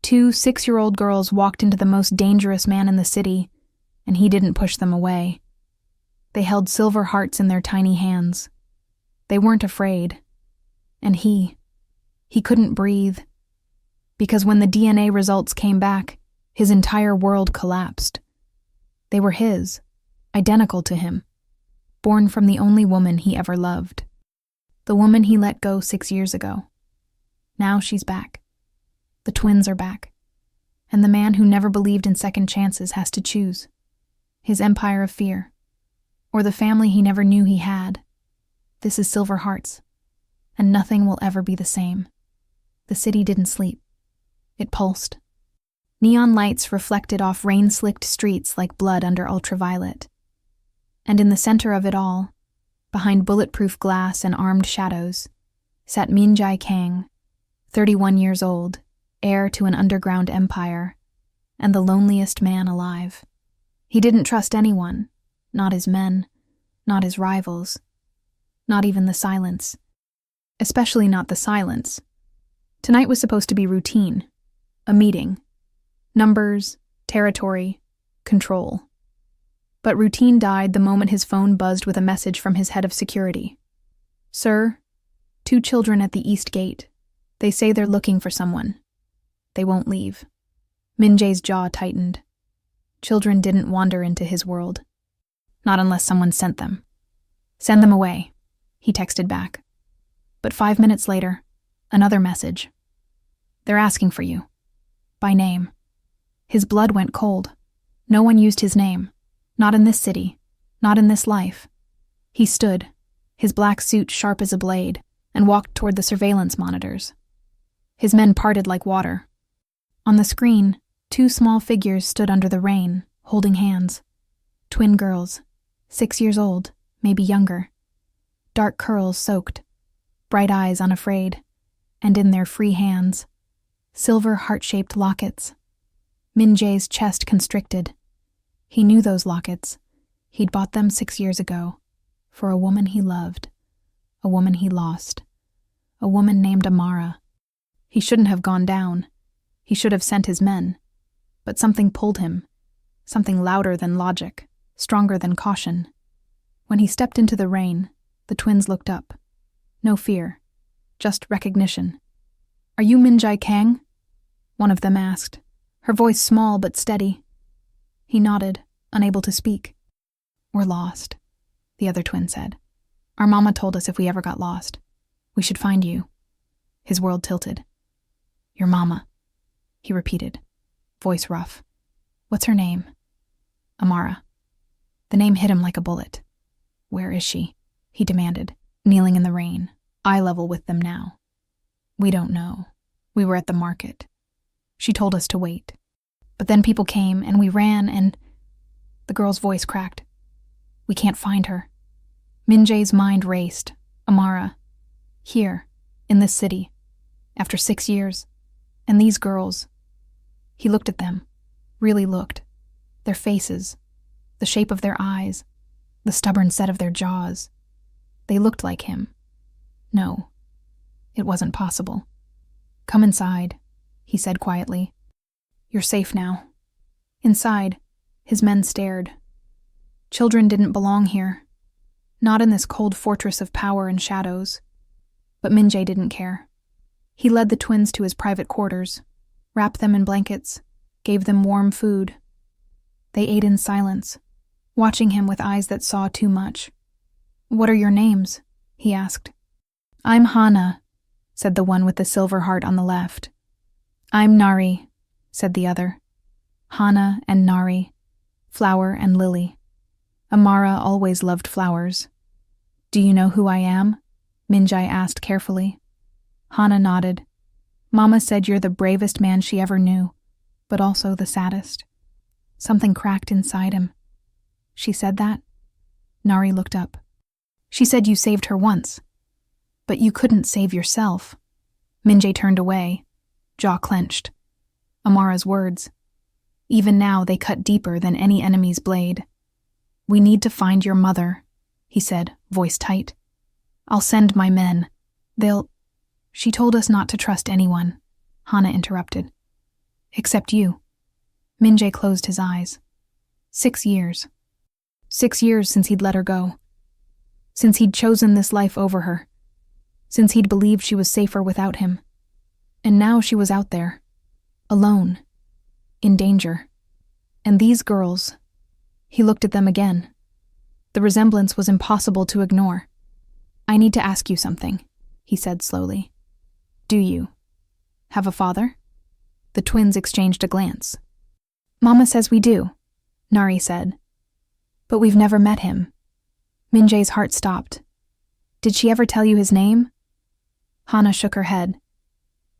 2 6-year-old girls walked into the most dangerous man in the city, and he didn't push them away. They held silver hearts in their tiny hands. They weren't afraid. And he couldn't breathe. Because when the DNA results came back, his entire world collapsed. They were his, identical to him, born from the only woman he ever loved. The woman he let go 6 years ago. Now she's back. The twins are back. And the man who never believed in second chances has to choose. His empire of fear. Or the family he never knew he had. This is Silver Hearts. And nothing will ever be the same. The city didn't sleep. It pulsed. Neon lights reflected off rain-slicked streets like blood under ultraviolet. And in the center of it all, behind bulletproof glass and armed shadows, sat Min Jae Kang, 31 years old, heir to an underground empire, and the loneliest man alive. He didn't trust anyone, not his men, not his rivals, not even the silence. Especially not the silence. Tonight was supposed to be routine, a meeting. Numbers, territory, control. But routine died the moment his phone buzzed with a message from his head of security. Sir, 2 children at the East Gate. They say they're looking for someone. They won't leave. Min Jae's jaw tightened. Children didn't wander into his world. Not unless someone sent them. Send them away, he texted back. But 5 minutes later, another message. They're asking for you. By name. His blood went cold. No one used his name. Not in this city. Not in this life. He stood, his black suit sharp as a blade, and walked toward the surveillance monitors. His men parted like water. On the screen, 2 small figures stood under the rain, holding hands. Twin girls, 6 years old, maybe younger. Dark curls soaked, bright eyes unafraid, and in their free hands, silver heart-shaped lockets. Min Jae's chest constricted. He knew those lockets. He'd bought them 6 years ago, for a woman he loved, a woman he lost, a woman named Amara. He shouldn't have gone down. He should have sent his men. But something pulled him, something louder than logic, stronger than caution. When he stepped into the rain, the twins looked up. No fear, just recognition. Are you Min Jae Kang? One of them asked, her voice small but steady. He nodded, unable to speak. We're lost, the other twin said. Our mama told us if we ever got lost, we should find you. His world tilted. Your mama, he repeated, voice rough. What's her name? Amara. The name hit him like a bullet. Where is she? He demanded, kneeling in the rain, eye level with them now. We don't know. We were at the market. She told us to wait. But then people came, and we ran, and... The girl's voice cracked. We can't find her. Min Jae's mind raced. Amara. Here, in this city. After 6 years. And these girls. He looked at them. Really looked. Their faces. The shape of their eyes. The stubborn set of their jaws. They looked like him. No. It wasn't possible. Come inside, he said quietly. You're safe now. Inside, his men stared. Children didn't belong here. Not in this cold fortress of power and shadows. But Min Jae didn't care. He led the twins to his private quarters, wrapped them in blankets, gave them warm food. They ate in silence, watching him with eyes that saw too much. What are your names? He asked. I'm Hana, said the one with the silver heart on the left. I'm Nari, said the other. Hana and Nari, flower and lily. Amara always loved flowers. Do you know who I am? Min Jae asked carefully. Hana nodded. Mama said you're the bravest man she ever knew, but also the saddest. Something cracked inside him. She said that? Nari looked up. She said you saved her once. But you couldn't save yourself. Min Jae turned away, jaw clenched. Amara's words. Even now they cut deeper than any enemy's blade. We need to find your mother, he said, voice tight. I'll send my men. They'll... She told us not to trust anyone, Hana interrupted. Except you. Min-jae closed his eyes. 6 years. 6 years since he'd let her go. Since he'd chosen this life over her. Since he'd believed she was safer without him. And now she was out there. Alone. In danger. And these girls. He looked at them again. The resemblance was impossible to ignore. I need to ask you something, he said slowly. Do you have a father? The twins exchanged a glance. Mama says we do, Nari said. But we've never met him. Min-jae's heart stopped. Did she ever tell you his name? Hana shook her head.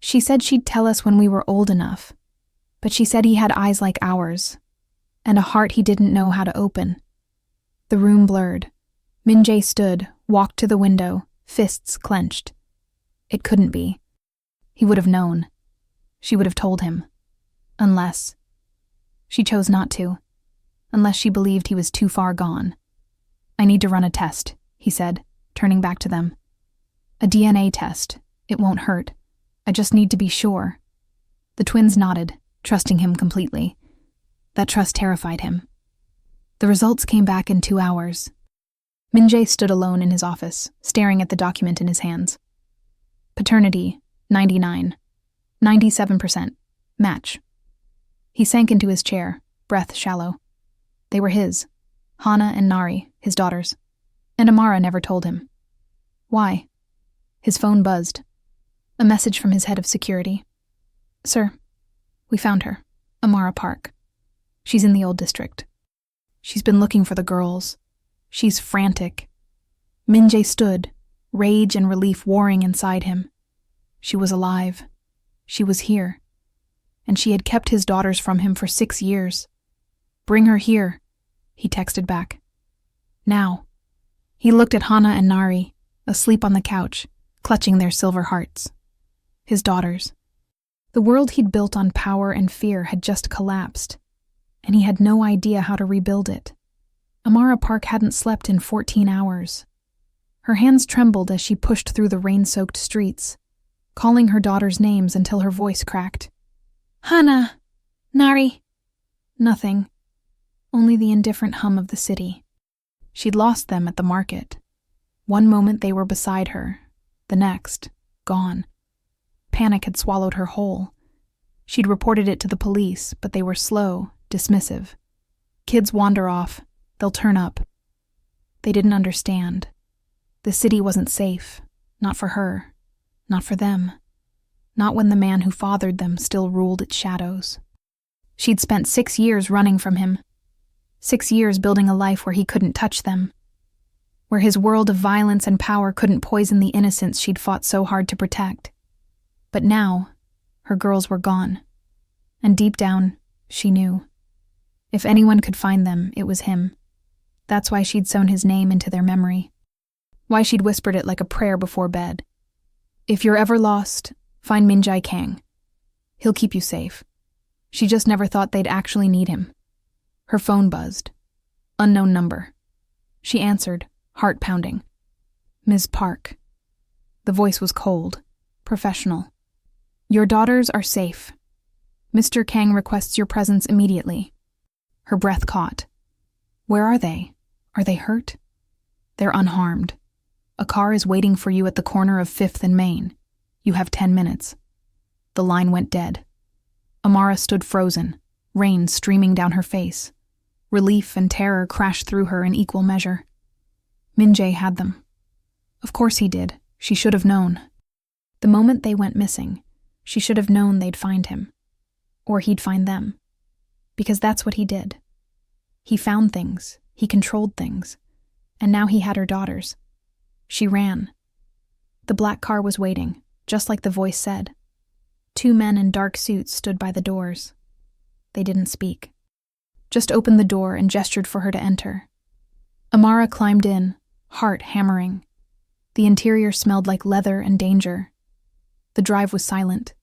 She said she'd tell us when we were old enough, but she said he had eyes like ours, and a heart he didn't know how to open. The room blurred. Min-jae stood, walked to the window, fists clenched. It couldn't be. He would have known. She would have told him. Unless. She chose not to. Unless she believed he was too far gone. I need to run a test, he said, turning back to them. A DNA test. It won't hurt. I just need to be sure. The twins nodded, trusting him completely. That trust terrified him. The results came back in 2 hours. Min-jae stood alone in his office, staring at the document in his hands. Paternity, 99. 97%. Match. He sank into his chair, breath shallow. They were his. Hana and Nari, his daughters. And Amara never told him. Why? His phone buzzed. A message from his head of security. Sir, we found her. Amara Park. She's in the old district. She's been looking for the girls. She's frantic. Min-jae stood, rage and relief warring inside him. She was alive. She was here. And she had kept his daughters from him for 6 years. Bring her here, he texted back. Now. He looked at Hana and Nari, asleep on the couch, clutching their silver hearts. His daughters. The world he'd built on power and fear had just collapsed, and he had no idea how to rebuild it. Amara Park hadn't slept in 14 hours. Her hands trembled as she pushed through the rain-soaked streets, calling her daughters' names until her voice cracked. Hana! Nari! Nothing. Only the indifferent hum of the city. She'd lost them at the market. One moment they were beside her, the next, gone. Panic had swallowed her whole. She'd reported it to the police, but they were slow, dismissive. Kids wander off, they'll turn up. They didn't understand. The city wasn't safe, not for her, not for them, not when the man who fathered them still ruled its shadows. She'd spent 6 years running from him, 6 years building a life where he couldn't touch them, where his world of violence and power couldn't poison the innocence she'd fought so hard to protect. But now, her girls were gone, and deep down, she knew. If anyone could find them, it was him. That's why she'd sewn his name into their memory. Why she'd whispered it like a prayer before bed. If you're ever lost, find Min-jae Kang. He'll keep you safe. She just never thought they'd actually need him. Her phone buzzed. Unknown number. She answered, heart pounding. Ms. Park. The voice was cold, professional. Your daughters are safe. Mr. Kang requests your presence immediately. Her breath caught. Where are they? Are they hurt? They're unharmed. A car is waiting for you at the corner of 5th and Main. You have 10 minutes. The line went dead. Amara stood frozen, rain streaming down her face. Relief and terror crashed through her in equal measure. Min-jae had them. Of course he did. She should have known. The moment they went missing, she should have known they'd find him. Or he'd find them. Because that's what he did. He found things. He controlled things. And now he had her daughters. She ran. The black car was waiting, just like the voice said. 2 men in dark suits stood by the doors. They didn't speak. Just opened the door and gestured for her to enter. Amara climbed in, heart hammering. The interior smelled like leather and danger. The drive was silent.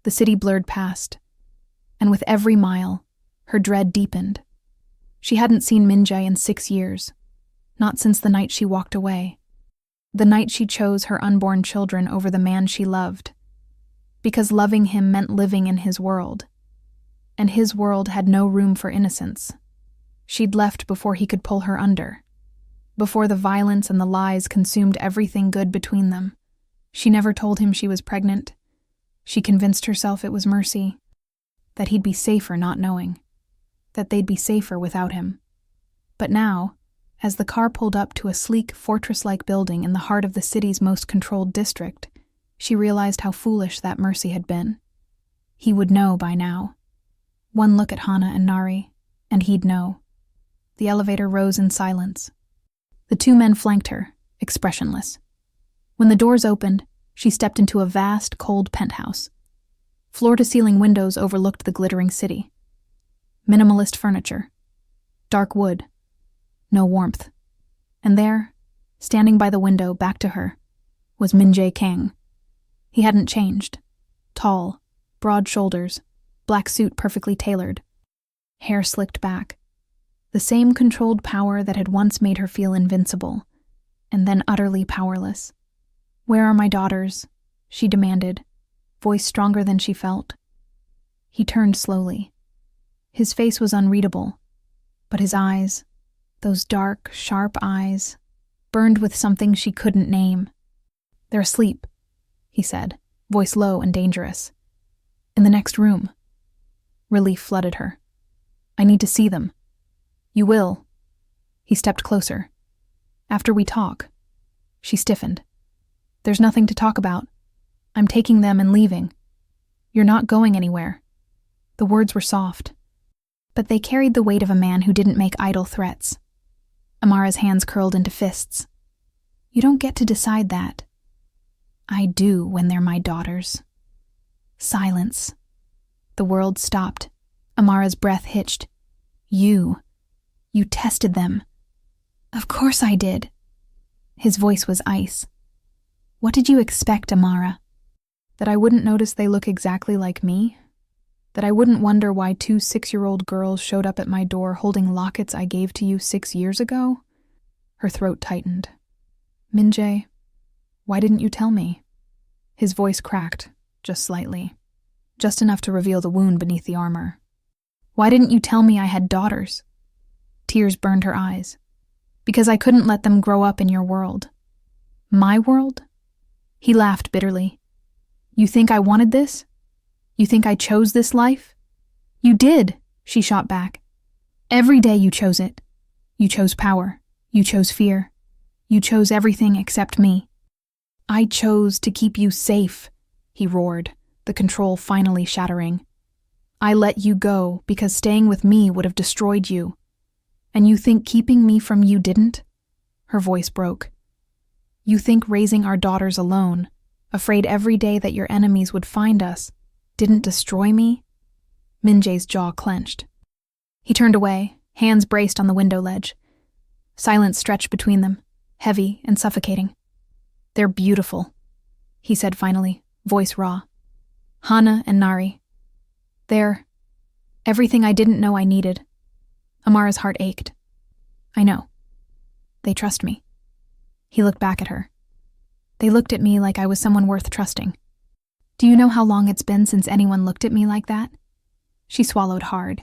The city blurred past. And with every mile, her dread deepened. She hadn't seen Min-jae in 6 years, not since the night she walked away. The night she chose her unborn children over the man she loved. Because loving him meant living in his world. and his world had no room for innocence. She'd left before he could pull her under, before the violence and the lies consumed everything good between them. She never told him she was pregnant. She convinced herself it was mercy, that he'd be safer not knowing, that they'd be safer without him. But now, as the car pulled up to a sleek, fortress-like building in the heart of the city's most controlled district, she realized how foolish that mercy had been. He would know by now. One look at Hana and Nari, and he'd know. The elevator rose in silence. The two men flanked her, expressionless. When the doors opened, she stepped into a vast, cold penthouse. Floor-to-ceiling windows overlooked the glittering city. Minimalist furniture. Dark wood. No warmth. And there, standing by the window back to her, was Min-jae Kang. He hadn't changed. Tall, broad shoulders, black suit perfectly tailored, hair slicked back. The same controlled power that had once made her feel invincible, and then utterly powerless. "Where are my daughters?" she demanded, voice stronger than she felt. He turned slowly. His face was unreadable, but his eyes, those dark, sharp eyes, burned with something she couldn't name. "They're asleep," he said, voice low and dangerous. "In the next room." Relief flooded her. "I need to see them." "You will." He stepped closer. "After we talk." She stiffened. "There's nothing to talk about. I'm taking them and leaving." "You're not going anywhere." The words were soft, but they carried the weight of a man who didn't make idle threats. Amara's hands curled into fists. "You don't get to decide that." "I do when they're my daughters." Silence. The world stopped. Amara's breath hitched. You tested them." "Of course I did." His voice was ice. "What did you expect, Amara? That I wouldn't notice they look exactly like me? That I wouldn't wonder why 2 6-year-old girls showed up at my door holding lockets I gave to you 6 years ago?" Her throat tightened. "Min-jae, why didn't you tell me?" His voice cracked, just slightly, just enough to reveal the wound beneath the armor. "Why didn't you tell me I had daughters?" Tears burned her eyes. "Because I couldn't let them grow up in your world." "My world?" He laughed bitterly. "You think I wanted this? You think I chose this life?" "You did," she shot back. "Every day you chose it. You chose power. You chose fear. You chose everything except me." "I chose to keep you safe," he roared, the control finally shattering. "I let you go because staying with me would have destroyed you. And you think keeping me from you didn't?" Her voice broke. "You think raising our daughters alone, afraid every day that your enemies would find us, didn't destroy me?" Min-jae's jaw clenched. He turned away, hands braced on the window ledge. Silence stretched between them, heavy and suffocating. "They're beautiful," he said finally, voice raw. "Hana and Nari. They're everything I didn't know I needed." Amara's heart ached. "I know. They trust me." He looked back at her. "They looked at me like I was someone worth trusting. Do you know how long it's been since anyone looked at me like that?" She swallowed hard.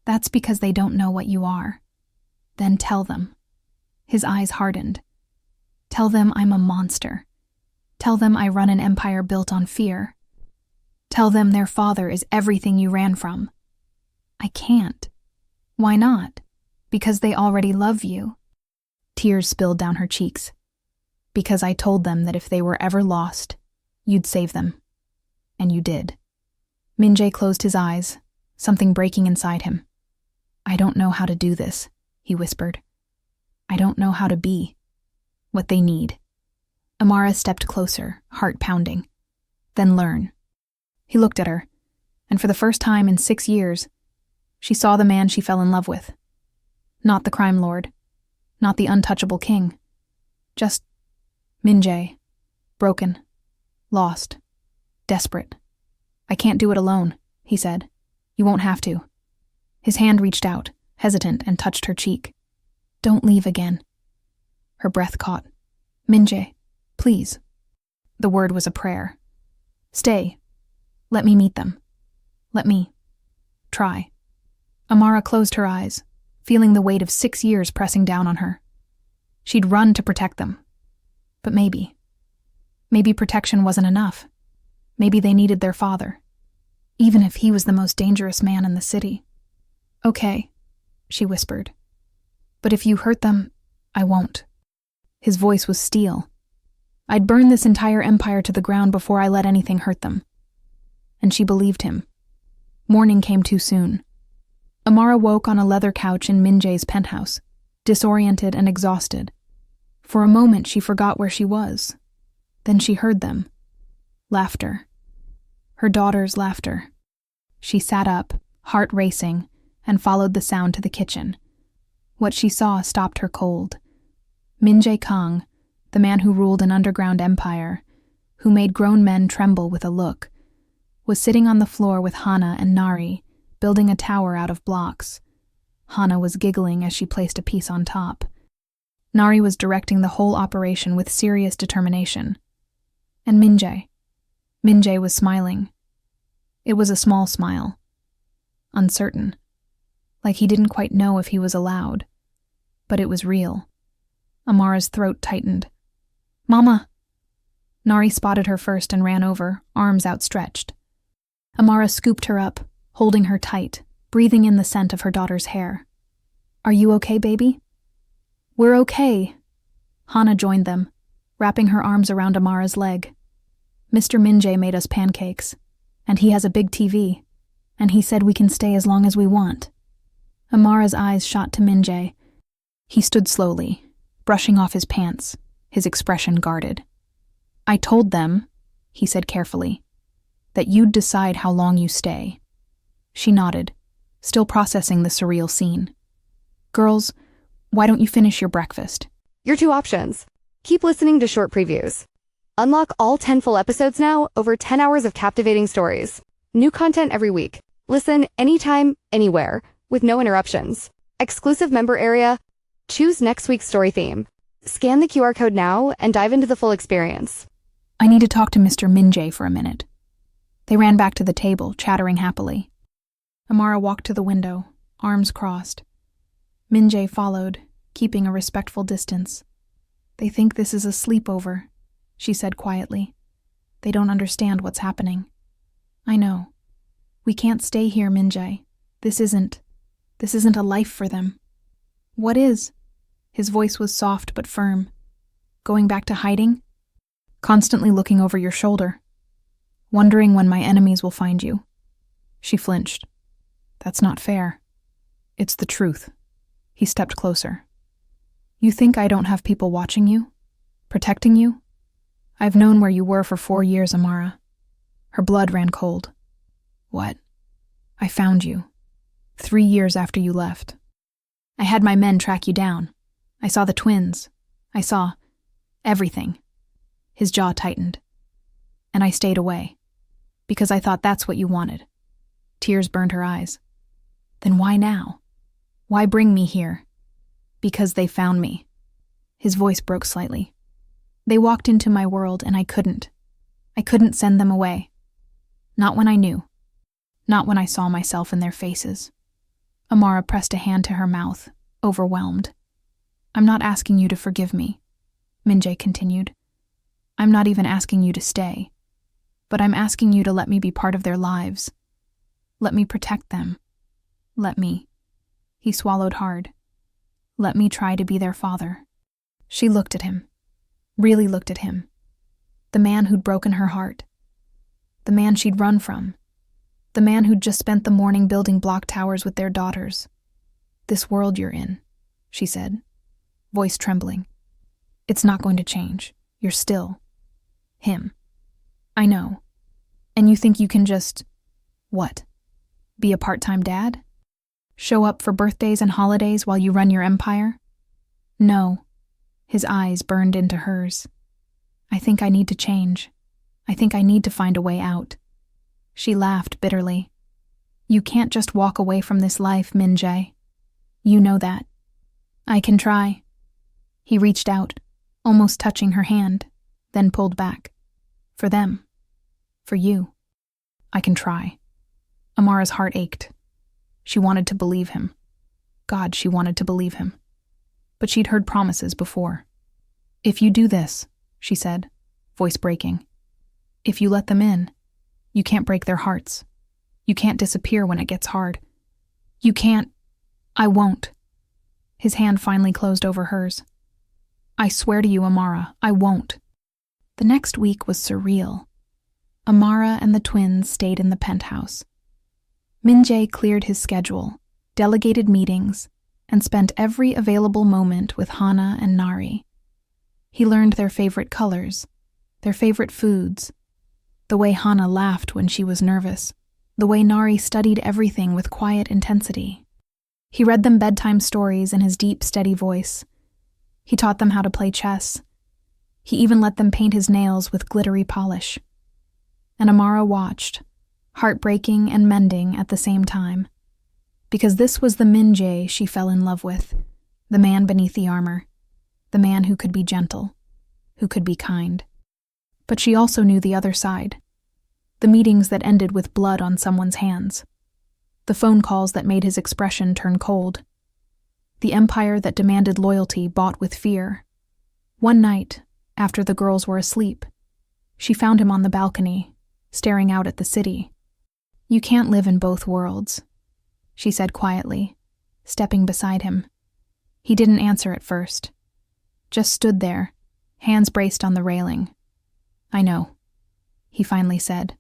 "That's because they don't know what you are. Then tell them." His eyes hardened. "Tell them I'm a monster. Tell them I run an empire built on fear. Tell them their father is everything you ran from." "I can't." "Why not?" "Because they already love you." Tears spilled down her cheeks. "Because I told them that if they were ever lost, you'd save them. And you did." Min-jae closed his eyes, something breaking inside him. "I don't know how to do this," he whispered. "I don't know how to be what they need." Amara stepped closer, heart pounding. "Then learn." He looked at her, and for the first time in 6 years, she saw the man she fell in love with. Not the crime lord, not the untouchable king. Just Min-jae, broken, lost, desperate. "I can't do it alone," he said. "You won't have to." His hand reached out, hesitant, and touched her cheek. "Don't leave again." Her breath caught. "Min-jae, please." The word was a prayer. "Stay. Let me meet them. Let me Try. Amara closed her eyes, feeling the weight of 6 years pressing down on her. She'd run to protect them. But maybe protection wasn't enough. Maybe they needed their father, even if he was the most dangerous man in the city. Okay, she whispered. But if you hurt them, I won't. His voice was steel. I'd burn this entire empire to the ground before I let anything hurt them. And she believed him. Morning came too soon. Amara woke on a leather couch in Minjae's penthouse, disoriented and exhausted. For a moment she forgot where she was. Then she heard them. Laughter. Her daughter's laughter. She sat up, heart racing, and followed the sound to the kitchen. What she saw stopped her cold. Minjae Kang, the man who ruled an underground empire, who made grown men tremble with a look, was sitting on the floor with Hana and Nari, building a tower out of blocks. Hana was giggling as she placed a piece on top. Nari was directing the whole operation with serious determination. And Minjae was smiling. It was a small smile. Uncertain. Like he didn't quite know if he was allowed. But it was real. Amara's throat tightened. Mama! Nari spotted her first and ran over, arms outstretched. Amara scooped her up, holding her tight, breathing in the scent of her daughter's hair. Are you okay, baby? We're okay. Hana joined them, wrapping her arms around Amara's leg. Mr. Minjae made us pancakes, and he has a big TV, and he said we can stay as long as we want. Amara's eyes shot to Minjae. He stood slowly, brushing off his pants, his expression guarded. I told them, he said carefully, that you'd decide how long you stay. She nodded, still processing the surreal scene. Girls, why don't you finish your breakfast? Your 2 options. Keep listening to short previews. Unlock all 10 full episodes now, over 10 hours of captivating stories. New content every week. Listen anytime, anywhere, with no interruptions. Exclusive member area. Choose next week's story theme. Scan the QR code now and dive into the full experience. I need to talk to Mr. Minjae for a minute. They ran back to the table, chattering happily. Amara walked to the window, arms crossed. Minjae followed, keeping a respectful distance. They think this is a sleepover, she said quietly. They don't understand what's happening. I know. We can't stay here, Minjae. This isn't a life for them. What is? His voice was soft but firm. Going back to hiding? Constantly looking over your shoulder. Wondering when my enemies will find you. She flinched. That's not fair. It's the truth. He stepped closer. You think I don't have people watching you? Protecting you? I've known where you were for 4 years, Amara. Her blood ran cold. What? I found you. 3 years after you left. I had my men track you down. I saw the twins. I saw everything. His jaw tightened. And I stayed away. Because I thought that's what you wanted. Tears burned her eyes. Then why now? Why bring me here? Because they found me. His voice broke slightly. They walked into my world and I couldn't. I couldn't send them away. Not when I knew. Not when I saw myself in their faces. Amara pressed a hand to her mouth, overwhelmed. I'm not asking you to forgive me, Minjae continued. I'm not even asking you to stay. But I'm asking you to let me be part of their lives. Let me protect them. Let me. He swallowed hard. Let me try to be their father. She looked at him. Really looked at him. The man who'd broken her heart. The man she'd run from. The man who'd just spent the morning building block towers with their daughters. This world you're in, she said, voice trembling. It's not going to change. You're still him. I know. And you think you can just, what? Be a part-time dad? Show up for birthdays and holidays while you run your empire? No. His eyes burned into hers. I think I need to change. I think I need to find a way out. She laughed bitterly. You can't just walk away from this life, Minjae. You know that. I can try. He reached out, almost touching her hand, then pulled back. For them. For you. I can try. Amara's heart ached. She wanted to believe him. God, she wanted to believe him. But she'd heard promises before. "If you do this," she said, voice breaking, "if you let them in, you can't break their hearts. You can't disappear when it gets hard. You can't—" "I won't." His hand finally closed over hers. "I swear to you, Amara, I won't." The next week was surreal. Amara and the twins stayed in the penthouse. Min-jae cleared his schedule, delegated meetings, and spent every available moment with Hana and Nari. He learned their favorite colors, their favorite foods, the way Hana laughed when she was nervous, the way Nari studied everything with quiet intensity. He read them bedtime stories in his deep, steady voice. He taught them how to play chess. He even let them paint his nails with glittery polish. And Amara watched, heartbreaking and mending at the same time. Because this was the Min-jae she fell in love with, the man beneath the armor, the man who could be gentle, who could be kind. But she also knew the other side, the meetings that ended with blood on someone's hands, the phone calls that made his expression turn cold, the empire that demanded loyalty bought with fear. One night, after the girls were asleep, she found him on the balcony, staring out at the city. "You can't live in both worlds," she said quietly, stepping beside him. He didn't answer at first, just stood there, hands braced on the railing. "I know," he finally said,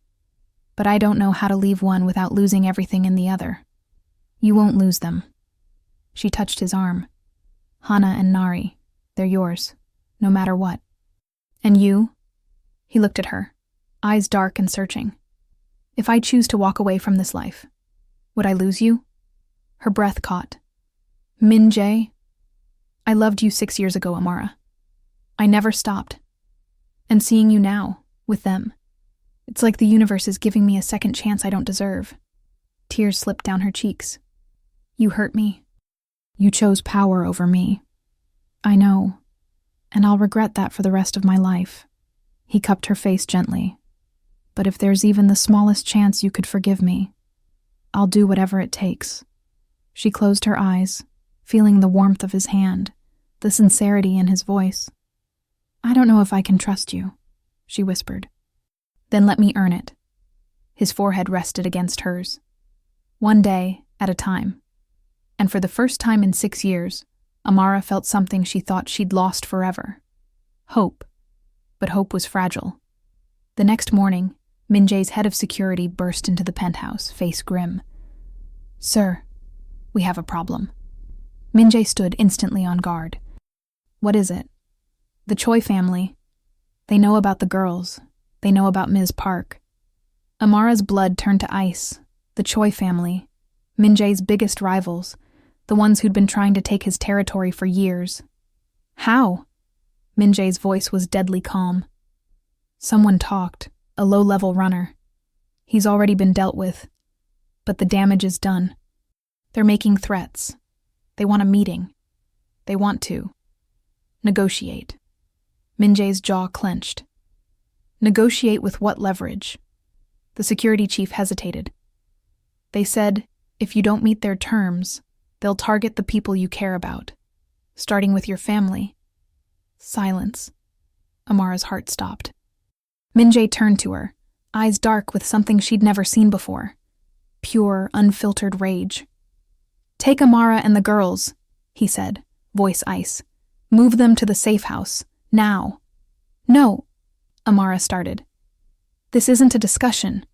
"but I don't know how to leave one without losing everything in the other." "You won't lose them." She touched his arm. "Hana and Nari, they're yours, no matter what." "And you?" He looked at her, eyes dark and searching. "If I choose to walk away from this life, would I lose you?" Her breath caught. "Min-jae, I loved you 6 years ago, Amara. I never stopped. And seeing you now, with them, it's like the universe is giving me a second chance I don't deserve." Tears slipped down her cheeks. "You hurt me. You chose power over me. I know, and I'll regret that for the rest of my life." He cupped her face gently. "But if there's even the smallest chance you could forgive me, I'll do whatever it takes." She closed her eyes, feeling the warmth of his hand, the sincerity in his voice. "I don't know if I can trust you," she whispered. "Then let me earn it." His forehead rested against hers. One day at a time. And for the first time in 6 years, Amara felt something she thought she'd lost forever. Hope. But hope was fragile. The next morning, Min-jae's head of security burst into the penthouse, face grim. "Sir, we have a problem." Min-jae stood instantly on guard. "What is it?" "The Choi family. They know about the girls. They know about Ms. Park." Amara's blood turned to ice. The Choi family, Min-jae's biggest rivals, the ones who'd been trying to take his territory for years. "How?" Min-jae's voice was deadly calm. "Someone talked, a low-level runner. He's already been dealt with, but the damage is done. They're making threats. They want a meeting. They want to negotiate." Min-jae's jaw clenched. "Negotiate with what leverage?" The security chief hesitated. "They said, if you don't meet their terms, they'll target the people you care about, starting with your family." Silence. Amara's heart stopped. Min-jae turned to her, eyes dark with something she'd never seen before. Pure, unfiltered rage. "Take Amara and the girls," he said, voice ice. "Move them to the safe house, now." "No," Amara started. "This isn't a discussion."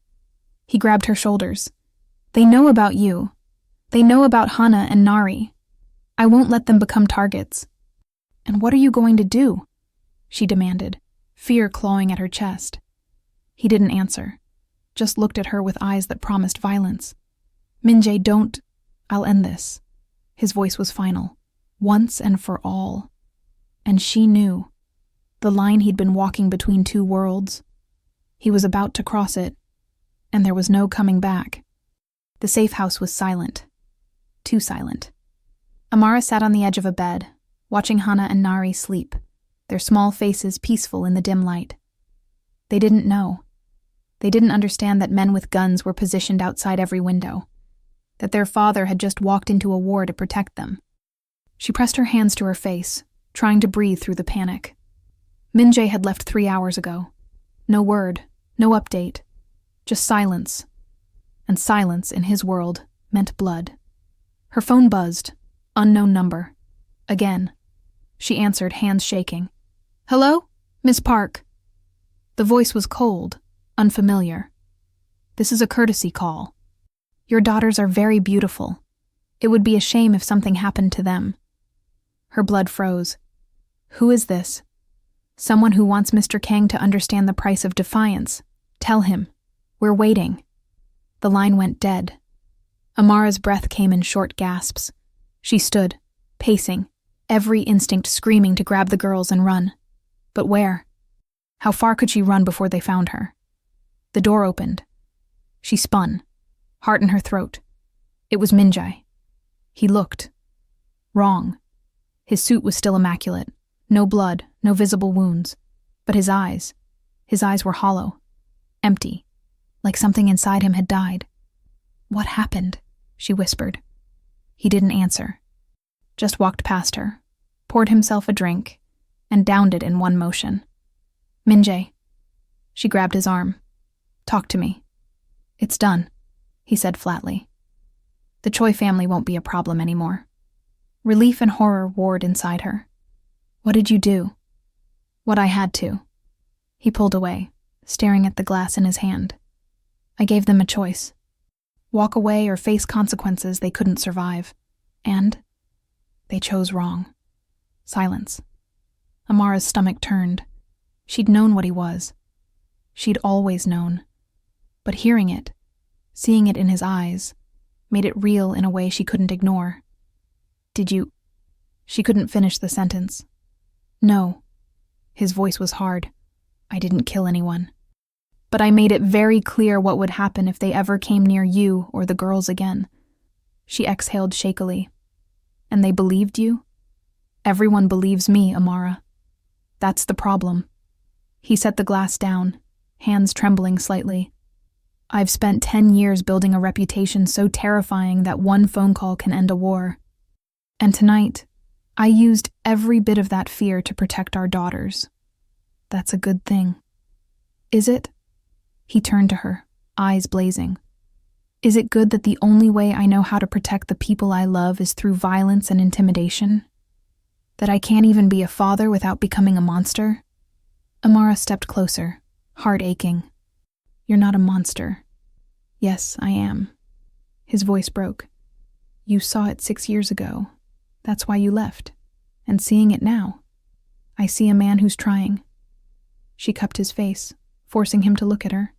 He grabbed her shoulders. "They know about you. They know about Hana and Nari. I won't let them become targets." "And what are you going to do?" she demanded, fear clawing at her chest. He didn't answer, just looked at her with eyes that promised violence. "Min-jae, don't. I'll end this." His voice was final, once and for all. And she knew. The line he'd been walking between two worlds. He was about to cross it, and there was no coming back. The safe house was silent. Too silent. Amara sat on the edge of a bed, watching Hana and Nari sleep, their small faces peaceful in the dim light. They didn't know. They didn't understand that men with guns were positioned outside every window. that their father had just walked into a war to protect them. She pressed her hands to her face, trying to breathe through the panic. Min-jae had left 3 hours ago. No word, no update, just silence. And silence, in his world, meant blood. Her phone buzzed. Unknown number. Again. She answered, hands shaking. "Hello? Miss Park." The voice was cold, unfamiliar. "This is a courtesy call. Your daughters are very beautiful. It would be a shame if something happened to them." Her blood froze. Who is this? Someone who wants Mr. Kang to understand the price of defiance. Tell him. We're waiting. The line went dead. Amara's breath came in short gasps. She stood, pacing, every instinct screaming to grab the girls and run. But where? How far could she run before they found her? The door opened. She spun, heart in her throat. It was Min-jae. He looked. Wrong. His suit was still immaculate. No blood, no visible wounds. But his eyes were hollow, empty, like something inside him had died. "What happened?" she whispered. He didn't answer. Just walked past her, poured himself a drink, and downed it in one motion. "Min-jae." She grabbed his arm. "Talk to me." "It's done," he said flatly. The Choi family won't be a problem anymore. Relief and horror warred inside her. "What did you do?" "What I had to." He pulled away, staring at the glass in his hand. "I gave them a choice. Walk away or face consequences they couldn't survive. And they chose wrong." Silence. Amara's stomach turned. She'd known what he was. She'd always known. But hearing it, seeing it in his eyes, made it real in a way she couldn't ignore. "Did you—" She couldn't finish the sentence. "No." His voice was hard. "I didn't kill anyone. But I made it very clear what would happen if they ever came near you or the girls again." She exhaled shakily. "And they believed you?" "Everyone believes me, Amara. That's the problem." He set the glass down, hands trembling slightly. "I've spent 10 years building a reputation so terrifying that one phone call can end a war. And tonight, I used every bit of that fear to protect our daughters. That's a good thing." "Is it?" He turned to her, eyes blazing. "Is it good that the only way I know how to protect the people I love is through violence and intimidation? That I can't even be a father without becoming a monster?" Amara stepped closer, heart aching. "You're not a monster." "Yes, I am." His voice broke. "You saw it 6 years ago. That's why you left. And seeing it now, I see a man who's trying." She cupped his face, forcing him to look at her.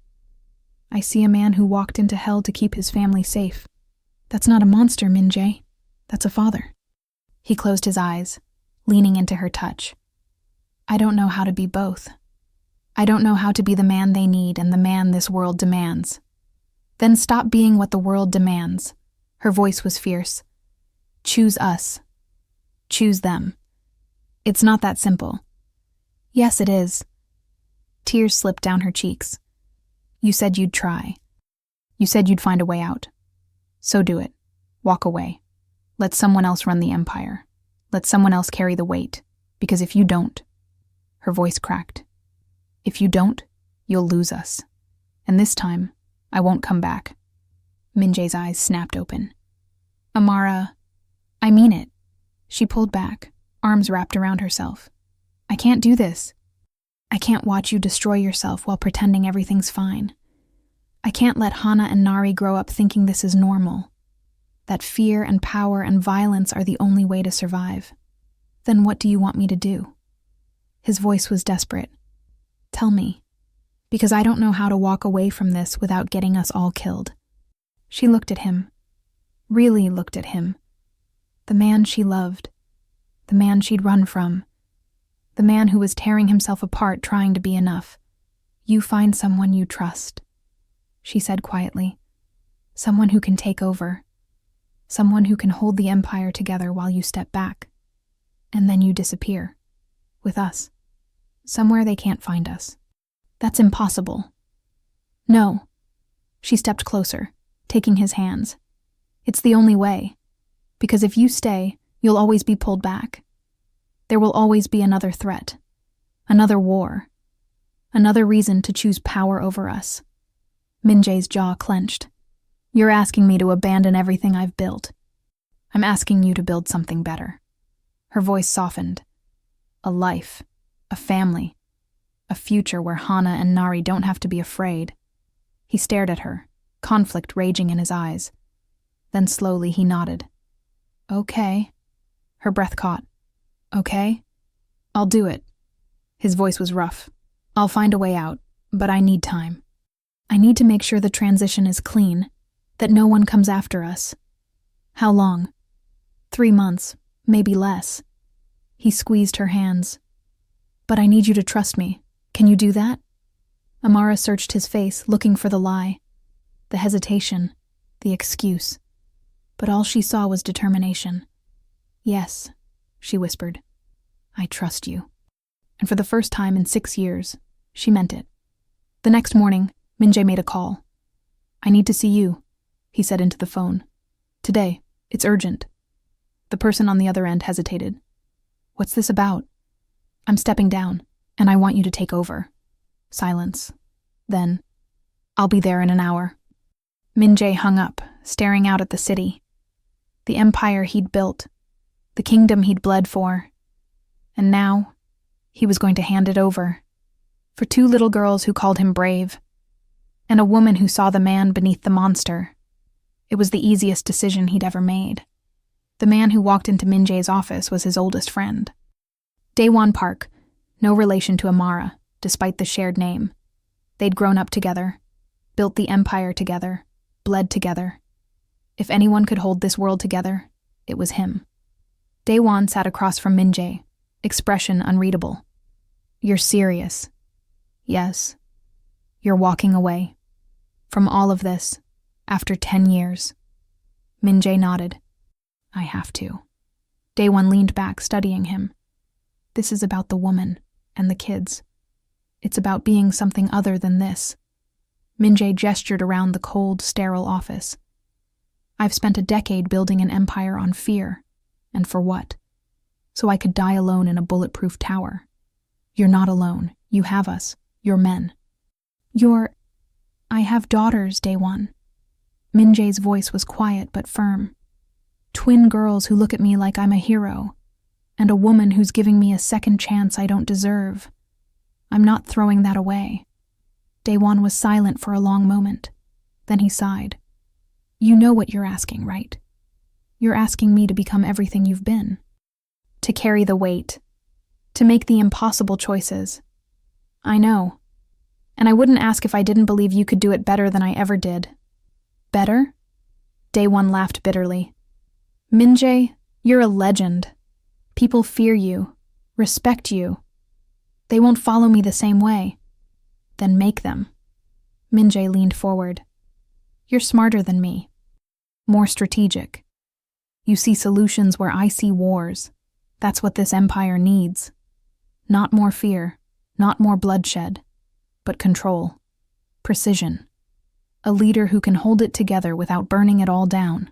"I see a man who walked into hell to keep his family safe. That's not a monster, Min-jae. That's a father." He closed his eyes, leaning into her touch. "I don't know how to be both. I don't know how to be the man they need and the man this world demands." "Then stop being what the world demands." Her voice was fierce. "Choose us. Choose them. It's not that simple." "Yes, it is." Tears slipped down her cheeks. "You said you'd try. You said you'd find a way out. So do it. Walk away. Let someone else run the empire. Let someone else carry the weight. Because if you don't—" Her voice cracked. "If you don't, you'll lose us. And this time, I won't come back." Min-jae's eyes snapped open. "Amara, I mean it." She pulled back, arms wrapped around herself. "I can't do this. I can't watch you destroy yourself while pretending everything's fine. I can't let Hana and Nari grow up thinking this is normal. That fear and power and violence are the only way to survive. Then what do you want me to do?" His voice was desperate. "Tell me. Because I don't know how to walk away from this without getting us all killed." She looked at him. Really looked at him. The man she loved. The man she'd run from. The man who was tearing himself apart trying to be enough. "You find someone you trust," she said quietly. "Someone who can take over. Someone who can hold the empire together while you step back. And then you disappear. With us. Somewhere they can't find us." "That's impossible." "No." She stepped closer, taking his hands. It's the only way. Because if you stay, you'll always be pulled back. There will always be another threat, another war, another reason to choose power over us. Min-jae's jaw clenched. You're asking me to abandon everything I've built. I'm asking you to build something better. Her voice softened. A life, a family, a future where Hana and Nari don't have to be afraid. He stared at her, conflict raging in his eyes. Then slowly he nodded. Okay. Her breath caught. Okay? I'll do it. His voice was rough. I'll find a way out, but I need time. I need to make sure the transition is clean, that no one comes after us. How long? 3 months, maybe less. He squeezed her hands. But I need you to trust me. Can you do that? Amara searched his face, looking for the lie, the hesitation, the excuse. But all she saw was determination. Yes, she whispered. I trust you. And for the first time in 6 years, she meant it. The next morning, Min-jae made a call. I need to see you, he said into the phone. Today, it's urgent. The person on the other end hesitated. What's this about? I'm stepping down, and I want you to take over. Silence. Then, I'll be there in an hour. Min-jae hung up, staring out at the city. The empire he'd built, the kingdom he'd bled for. And now, he was going to hand it over. For 2 little girls who called him brave, and a woman who saw the man beneath the monster. It was the easiest decision he'd ever made. The man who walked into Min-jae's office was his oldest friend. Daewon Park, no relation to Amara, despite the shared name. They'd grown up together, built the empire together, bled together. If anyone could hold this world together, it was him. Daewon sat across from Min-jae, expression unreadable. You're serious. Yes. You're walking away. From all of this, after 10 years. Min-jae nodded. I have to. Daewon leaned back, studying him. This is about the woman and the kids. It's about being something other than this. Min-jae gestured around the cold, sterile office. I've spent a decade building an empire on fear. And for what? So I could die alone in a bulletproof tower. You're not alone. You have us. You're men. I have daughters, Daewon. Min-jae's voice was quiet but firm. Twin girls who look at me like I'm a hero, and a woman who's giving me a second chance I don't deserve. I'm not throwing that away. Daewon was silent for a long moment. Then he sighed. You know what you're asking, right? You're asking me to become everything you've been. To carry the weight. To make the impossible choices. I know. And I wouldn't ask if I didn't believe you could do it better than I ever did. Better? Daewon laughed bitterly. Min-jae, you're a legend. People fear you, respect you. They won't follow me the same way. Then make them. Min-jae leaned forward. You're smarter than me. More strategic. You see solutions where I see wars. That's what this empire needs. Not more fear, not more bloodshed, but control. Precision. A leader who can hold it together without burning it all down.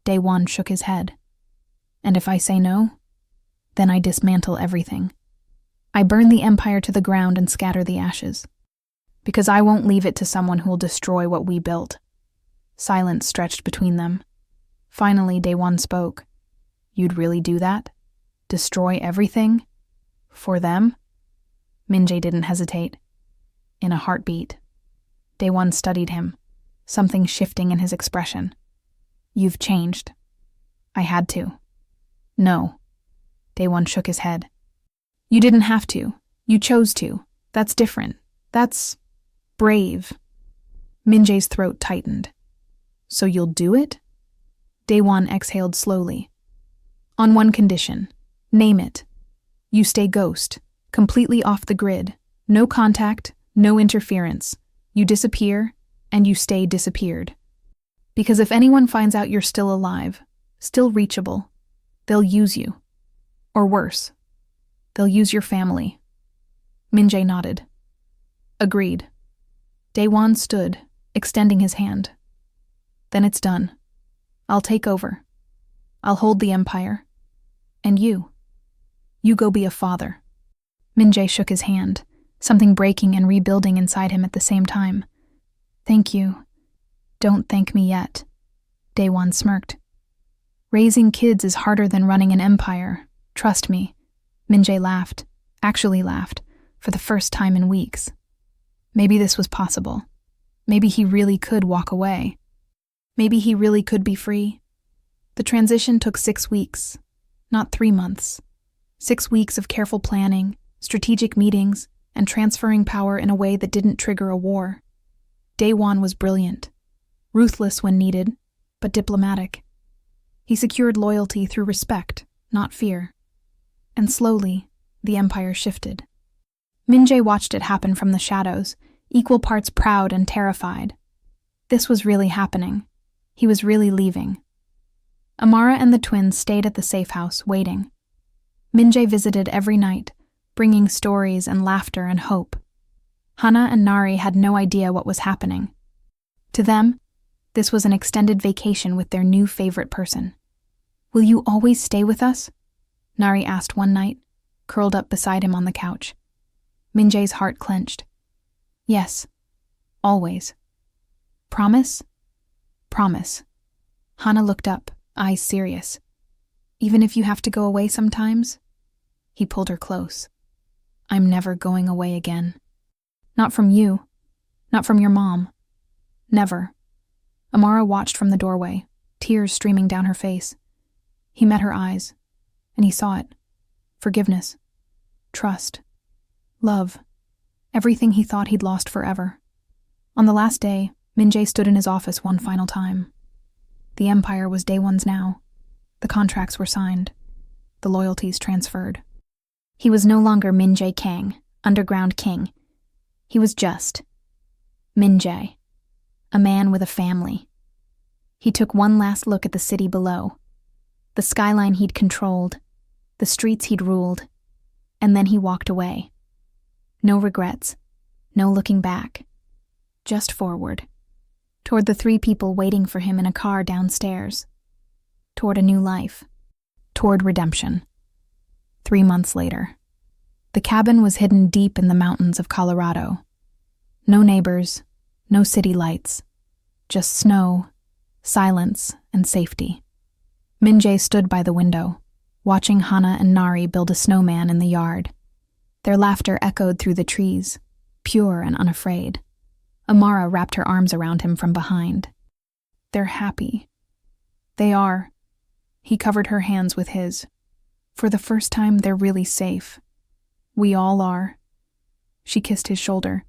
Daewon shook his head. And if I say no, then I dismantle everything. I burn the empire to the ground and scatter the ashes. Because I won't leave it to someone who'll destroy what we built. Silence stretched between them. Finally, Daewon spoke. You'd really do that? Destroy everything? For them? Min-jae didn't hesitate. In a heartbeat. Daewon studied him, something shifting in his expression. You've changed. I had to. No. Daewon shook his head. You didn't have to. You chose to. That's different. That's brave. Min-jae's throat tightened. So you'll do it? Daewon exhaled slowly. On one condition. Name it. You stay ghost, completely off the grid. No contact, no interference. You disappear, and you stay disappeared. Because if anyone finds out you're still alive, still reachable, they'll use you. Or worse, they'll use your family. Min-jae nodded. Agreed. Daewon stood, extending his hand. Then it's done. I'll take over. I'll hold the empire. And you go be a father." Min-jae shook his hand, something breaking and rebuilding inside him at the same time. "Thank you. Don't thank me yet." Daewon smirked. "Raising kids is harder than running an empire. Trust me." Min-jae laughed, actually laughed, for the first time in weeks. Maybe this was possible. Maybe he really could walk away. Maybe he really could be free. The transition took 6 weeks, not 3 months. 6 weeks of careful planning, strategic meetings, and transferring power in a way that didn't trigger a war. Daewon was brilliant, ruthless when needed, but diplomatic. He secured loyalty through respect, not fear. And slowly, the empire shifted. Min-jae watched it happen from the shadows, equal parts proud and terrified. This was really happening. He was really leaving. Amara and the twins stayed at the safe house, waiting. Min-jae visited every night, bringing stories and laughter and hope. Hana and Nari had no idea what was happening. To them, this was an extended vacation with their new favorite person. "Will you always stay with us?" Nari asked one night, curled up beside him on the couch. Min-jae's heart clenched. "Yes, always." "Promise?" "Promise." Hana looked up, eyes serious. "Even if you have to go away sometimes?" He pulled her close. "I'm never going away again. Not from you. Not from your mom. Never." Amara watched from the doorway, tears streaming down her face. He met her eyes, and he saw it. Forgiveness. Trust. Love. Everything he thought he'd lost forever. On the last day, Min-jae stood in his office one final time. The empire was Daewon's now. The contracts were signed. The loyalties transferred. He was no longer Min-jae Kang, underground king. He was just Min-jae, a man with a family. He took one last look at the city below, the skyline he'd controlled, the streets he'd ruled, and then he walked away. No regrets, no looking back, just forward, toward the 3 people waiting for him in a car downstairs, toward a new life, toward redemption. 3 months later. The cabin was hidden deep in the mountains of Colorado. No neighbors, no city lights, just snow, silence, and safety. Min-jae stood by the window, watching Hana and Nari build a snowman in the yard. Their laughter echoed through the trees, pure and unafraid. Amara wrapped her arms around him from behind. "They're happy." "They are." He covered her hands with his. "For the first time, they're really safe. We all are." She kissed his shoulder.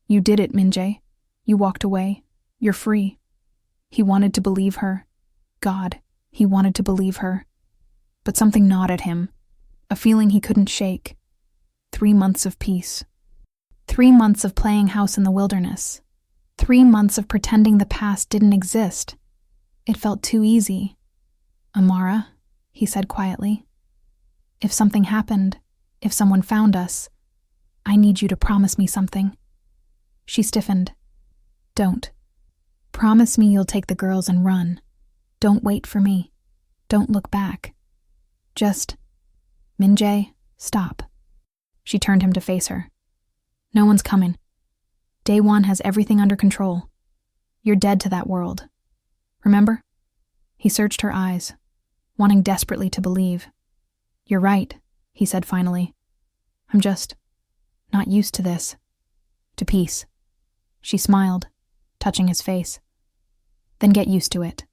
"You did it, Min-jae. You walked away. You're free." He wanted to believe her. God, he wanted to believe her. But something gnawed at him, a feeling he couldn't shake. 3 months of peace. 3 months of playing house in the wilderness. 3 months of pretending the past didn't exist. It felt too easy. "Amara," he said quietly, "if something happened, if someone found us, I need you to promise me something." She stiffened. "Don't. Promise me you'll take the girls and run. Don't wait for me. Don't look back. Just, Min-jae, stop." She turned him to face her. "No one's coming. Daewon has everything under control. You're dead to that world. Remember?" He searched her eyes, wanting desperately to believe. "You're right," he said finally. "I'm just not used to this. To peace." She smiled, touching his face. "Then get used to it.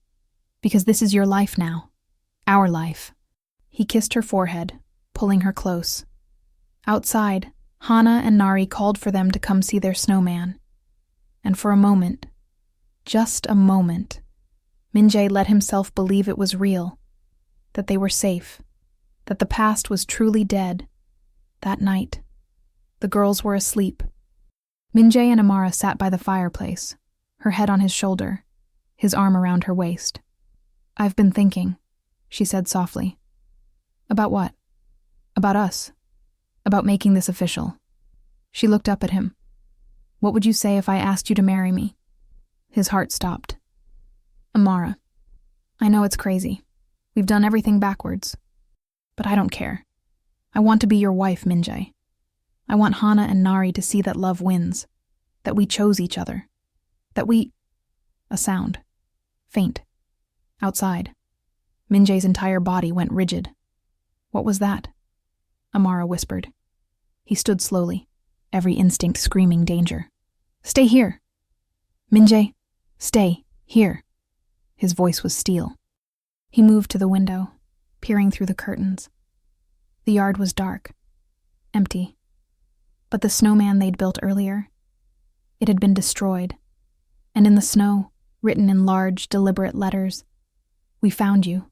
Because this is your life now. Our life." He kissed her forehead, pulling her close. Outside, Hana and Nari called for them to come see their snowman. And for a moment, just a moment, Min-jae let himself believe it was real, that they were safe, that the past was truly dead. That night, the girls were asleep. Min-jae and Amara sat by the fireplace, her head on his shoulder, his arm around her waist. "I've been thinking," she said softly. "About what?" "About us. About making this official." She looked up at him. "What would you say if I asked you to marry me?" His heart stopped. "Amara, I know it's crazy. We've done everything backwards. But I don't care. I want to be your wife, Min-jae. I want Hana and Nari to see that love wins, that we chose each other, that we... A sound. Faint. Outside. Min-jae's entire body went rigid. What was that? Amara whispered. He stood slowly, every instinct screaming danger. Stay here. Min-jae, stay, here. His voice was steel. He moved to the window, peering through the curtains. The yard was dark, empty. But the snowman they'd built earlier, it had been destroyed. And in the snow, written in large, deliberate letters, "We found you."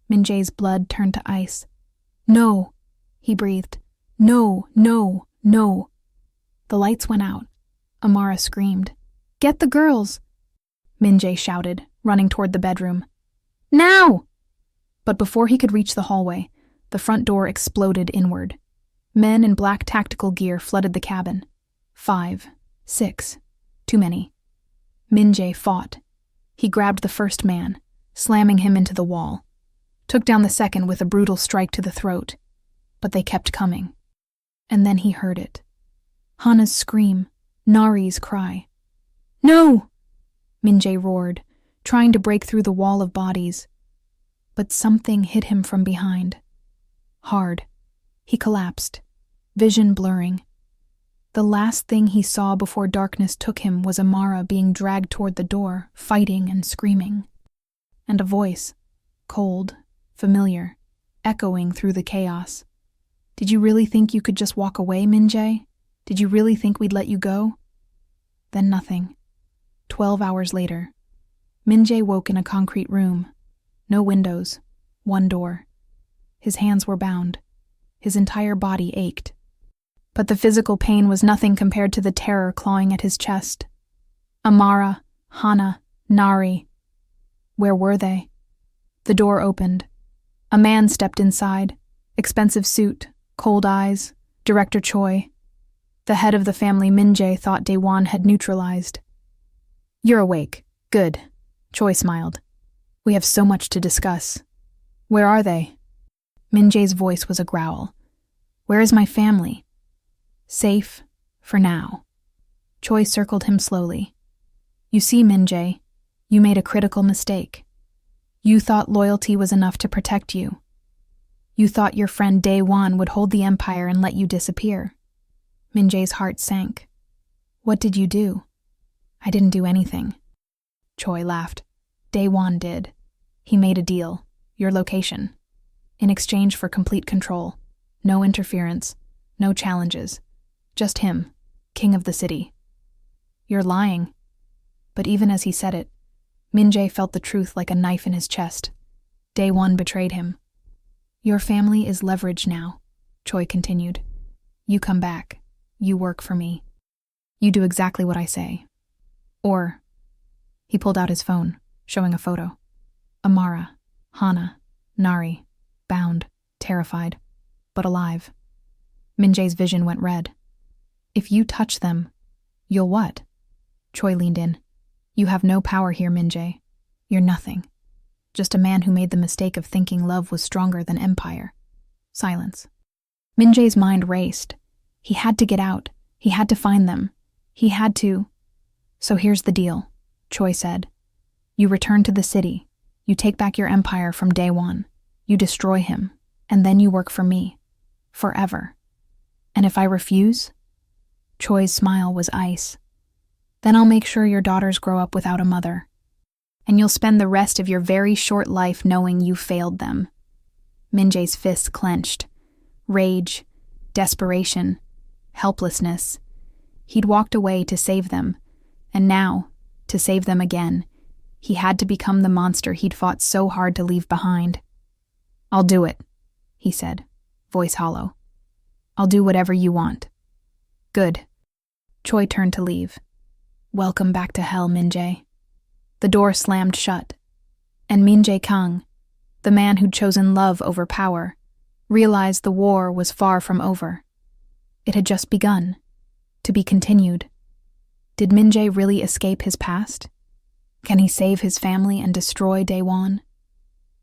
Min-jae's blood turned to ice. No, he breathed. No, no, no. The lights went out. Amara screamed. Get the girls! Min-jae shouted, running toward the bedroom. Now! But before he could reach the hallway, the front door exploded inward. Men in black tactical gear flooded the cabin. 5, 6, too many. Min-jae fought. He grabbed the first man, slamming him into the wall. Took down the second with a brutal strike to the throat. But they kept coming. And then he heard it. Hana's scream, Nari's cry. No! Min-jae roared, trying to break through the wall of bodies. But something hit him from behind. Hard. He collapsed, vision blurring. The last thing he saw before darkness took him was Amara being dragged toward the door, fighting and screaming. And a voice, cold, familiar, echoing through the chaos. Did you really think you could just walk away, Min-jae? Did you really think we'd let you go? Then nothing. 12 hours later, Min-jae woke in a concrete room. No windows, one door. His hands were bound. His entire body ached. But the physical pain was nothing compared to the terror clawing at his chest. Amara, Hana, Nari. Where were they? The door opened. A man stepped inside. Expensive suit, cold eyes, Director Choi. The head of the family Min-jae thought Daewon had neutralized. You're awake. Good. Choi smiled. We have so much to discuss. Where are they? Min-jae's voice was a growl. Where is my family? Safe, for now. Choi circled him slowly. You see, Min-jae, you made a critical mistake. You thought loyalty was enough to protect you. You thought your friend Daewon would hold the empire and let you disappear. Min-jae's heart sank. What did you do? I didn't do anything. Choi laughed. Daewon did. He made a deal. Your location. In exchange for complete control. No interference. No challenges. Just him, king of the city. You're lying. But even as he said it, Min-jae felt the truth like a knife in his chest. Daewon betrayed him. Your family is leverage now, Choi continued. You come back. You work for me. You do exactly what I say. Or... He pulled out his phone, showing a photo. Amara, Hana, Nari, bound, terrified, but alive. Min-jae's vision went red. If you touch them, you'll what? Choi leaned in. You have no power here, Min-jae. You're nothing. Just a man who made the mistake of thinking love was stronger than empire. Silence. Min-jae's mind raced. He had to get out. He had to find them. He had to... So here's the deal, Choi said. You return to the city. You take back your empire from Daewon. You destroy him. And then you work for me. Forever. And if I refuse? Choi's smile was ice. Then I'll make sure your daughters grow up without a mother. And you'll spend the rest of your very short life knowing you failed them. Min-jae's fists clenched. Rage, desperation, helplessness. He'd walked away to save them, and now, to save them again, he had to become the monster he'd fought so hard to leave behind. I'll do it, he said, voice hollow. I'll do whatever you want. Good. Choi turned to leave. Welcome back to hell, Min-jae. The door slammed shut, and Min-jae Kang, the man who'd chosen love over power, realized the war was far from over. It had just begun, to be continued. Did Min-jae really escape his past? Can he save his family and destroy Daewon?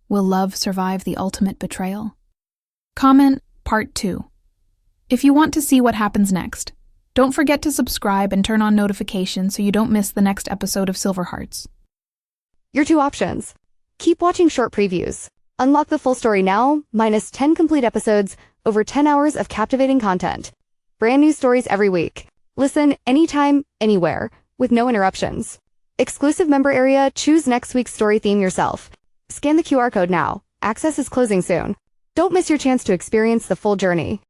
Will love survive the ultimate betrayal? Comment Part 2. If you want to see what happens next, don't forget to subscribe and turn on notifications so you don't miss the next episode of Silver Hearts. Your two options. Keep watching short previews. Unlock the full story now, minus 10 complete episodes, over 10 hours of captivating content. Brand new stories every week. Listen anytime, anywhere, with no interruptions. Exclusive member area, choose next week's story theme yourself. Scan the QR code now. Access is closing soon. Don't miss your chance to experience the full journey.